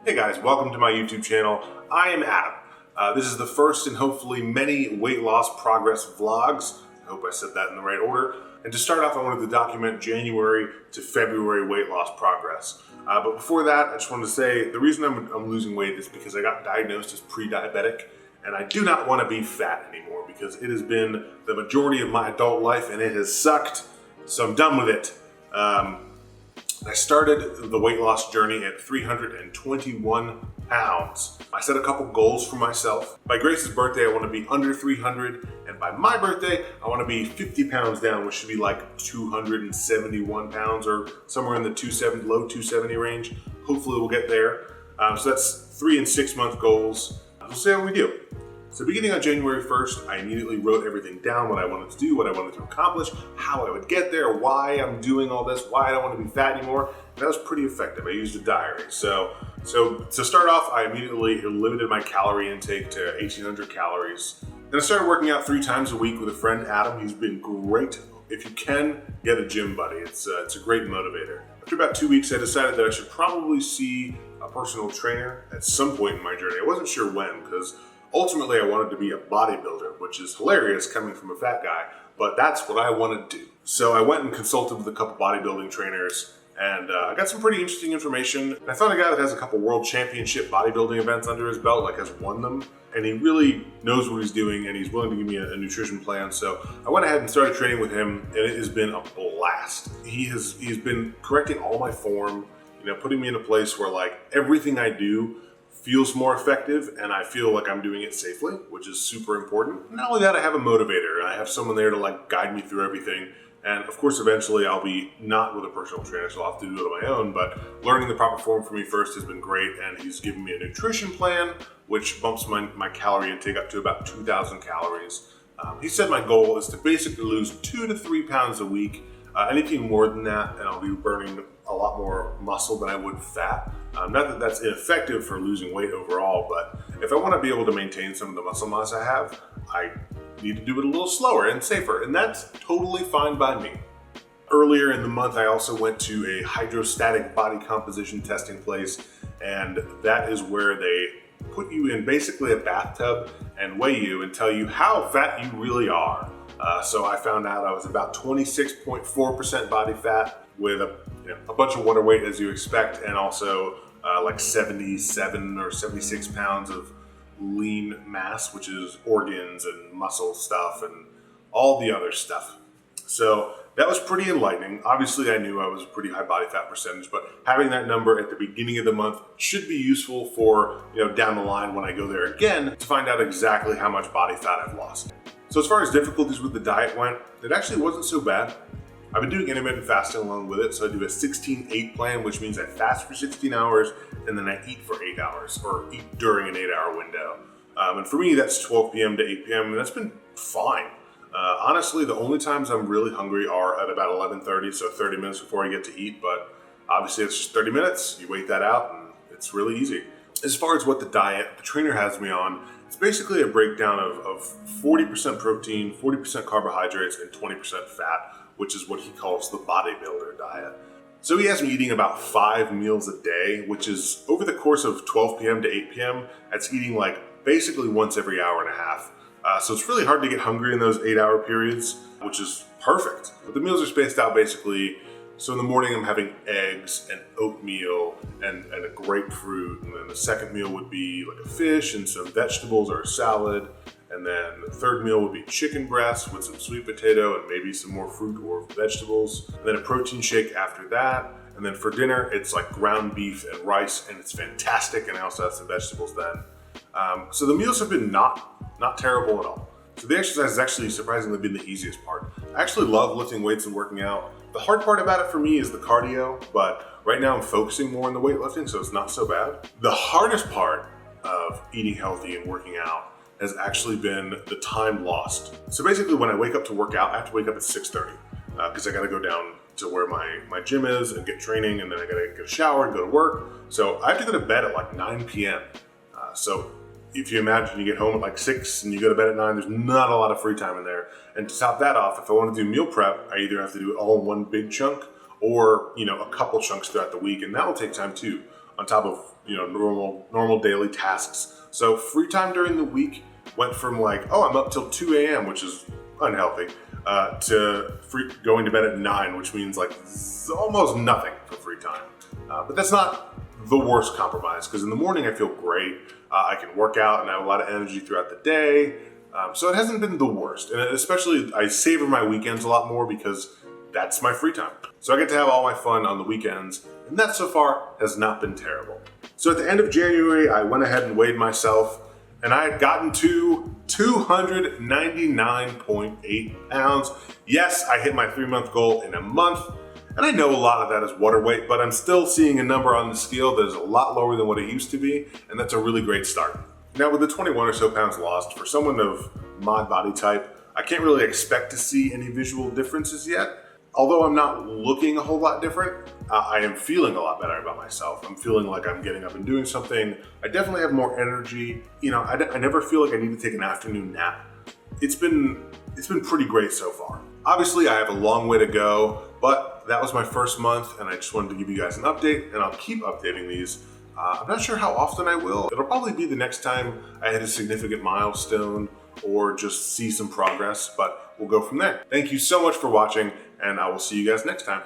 Hey guys, welcome to my YouTube channel. I am Adam. This is the first in hopefully many weight loss progress vlogs. I hope I said that in the right order. And to start off, I wanted to document January to February weight loss progress. But before that, I just wanted to say the reason I'm losing weight is because I got diagnosed as pre-diabetic, and I do not want to be fat anymore because it has been the majority of my adult life and it has sucked, so I'm done with it. I started the weight loss journey at 321 pounds. I set a couple goals for myself. By Grace's birthday, I want to be under 300, and by my birthday, I want to be 50 pounds down, which should be like 271 pounds or somewhere in the low 270 range. Hopefully we'll get there. So that's 3 and 6 month goals. We'll see how we do. So beginning on January 1st, I immediately wrote everything down, what I wanted to do, what I wanted to accomplish, how I would get there, why I'm doing all this, why I don't want to be fat anymore. And that was pretty effective. I used a diary. So to start off, I immediately limited my calorie intake to 1,800 calories. Then I started working out 3 times a week with a friend, Adam. He's been great. If you can, get a gym buddy. It's a great motivator. After about 2 weeks, I decided that I should probably see a personal trainer at some point in my journey. I wasn't sure when, because ultimately, I wanted to be a bodybuilder, which is hilarious coming from a fat guy, but that's what I wanted to do. So I went and consulted with a couple bodybuilding trainers, and I got some pretty interesting information. And I found a guy that has a couple world championship bodybuilding events under his belt, like has won them, and he really knows what he's doing, and he's willing to give me a nutrition plan. So I went ahead and started training with him, and it has been a blast. He's been correcting all my form, putting me in a place where like everything I do feels more effective, and I feel like I'm doing it safely, which is super important. Not only that, I have a motivator, and I have someone there to like guide me through everything. And of course, eventually I'll be not with a personal trainer, so I'll have to do it on my own, but learning the proper form for me first has been great, and he's given me a nutrition plan, which bumps my calorie intake up to about 2,000 calories. He said my goal is to basically lose 2 to 3 pounds a week. Anything more than that, and I'll be burning a lot more muscle than I would fat. Not that that's ineffective for losing weight overall, but if I want to be able to maintain some of the muscle mass I have, I need to do it a little slower and safer, and that's totally fine by me. Earlier in the month, I also went to a hydrostatic body composition testing place, and that is where they put you in basically a bathtub and weigh you and tell you how fat you really are. So I found out I was about 26.4% body fat with a bunch of water weight as you expect, and also like 77 or 76 pounds of lean mass, which is organs and muscle stuff and all the other stuff. So that was pretty enlightening. Obviously, I knew I was a pretty high body fat percentage, but having that number at the beginning of the month should be useful for down the line when I go there again to find out exactly how much body fat I've lost. So as far as difficulties with the diet went, it actually wasn't so bad. I've been doing intermittent fasting along with it, so I do a 16-8 plan, which means I fast for 16 hours and then I eat for 8 hours, or eat during an 8-hour window. And for me, that's 12 p.m. to 8 p.m., and that's been fine. Honestly, the only times I'm really hungry are at about 11:30, so 30 minutes before I get to eat, but obviously it's just 30 minutes. You wait that out, and it's really easy. As far as what the diet the trainer has me on, it's basically a breakdown of 40% protein, 40% carbohydrates, and 20% fat, which is what he calls the bodybuilder diet. So he has me eating about 5 meals a day, which is over the course of 12 p.m. to 8 p.m. That's eating like basically once every hour and a half. So it's really hard to get hungry in those 8-hour periods, which is perfect. But the meals are spaced out basically. So in the morning, I'm having eggs and oatmeal and a grapefruit. And then the second meal would be like a fish and some vegetables or a salad. And then the third meal would be chicken breast with some sweet potato and maybe some more fruit or vegetables. And then a protein shake after that. And then for dinner, it's like ground beef and rice, and it's fantastic. And I also have some vegetables then. So the meals have been not terrible at all. So the exercise has actually surprisingly been the easiest part. I actually love lifting weights and working out. The hard part about it for me is the cardio, but right now I'm focusing more on the weightlifting, so it's not so bad. The hardest part of eating healthy and working out has actually been the time lost. So basically when I wake up to work out, I have to wake up at 6:30 because I gotta go down to where my gym is and get training, and then I gotta get a shower and go to work. So I have to go to bed at like 9 p.m. So if you imagine you get home at like 6 and you go to bed at 9, there's not a lot of free time in there. And to top that off, if I want to do meal prep, I either have to do it all in one big chunk or, a couple chunks throughout the week. And that will take time too, on top of normal daily tasks. So free time during the week went from like, oh, I'm up till 2 a.m., which is unhealthy, to going to bed at 9, which means like almost nothing for free time. But that's not the worst compromise, because in the morning I feel great. I can work out and I have a lot of energy throughout the day. So it hasn't been the worst. And especially I savor my weekends a lot more because that's my free time. So I get to have all my fun on the weekends, and that so far has not been terrible. So at the end of January, I went ahead and weighed myself, and I had gotten to 299.8 pounds. Yes, I hit my 3-month goal in a month, and I know a lot of that is water weight, but I'm still seeing a number on the scale that is a lot lower than what it used to be, and that's a really great start. Now, with the 21 or so pounds lost, for someone of my body type, I can't really expect to see any visual differences yet. Although I'm not looking a whole lot different, I am feeling a lot better about myself. I'm feeling like I'm getting up and doing something. I definitely have more energy. I never feel like I need to take an afternoon nap. It's been pretty great so far. Obviously, I have a long way to go, but that was my first month, and I just wanted to give you guys an update, and I'll keep updating these. I'm not sure how often I will. It'll probably be the next time I hit a significant milestone or just see some progress, but we'll go from there. Thank you so much for watching, and I will see you guys next time.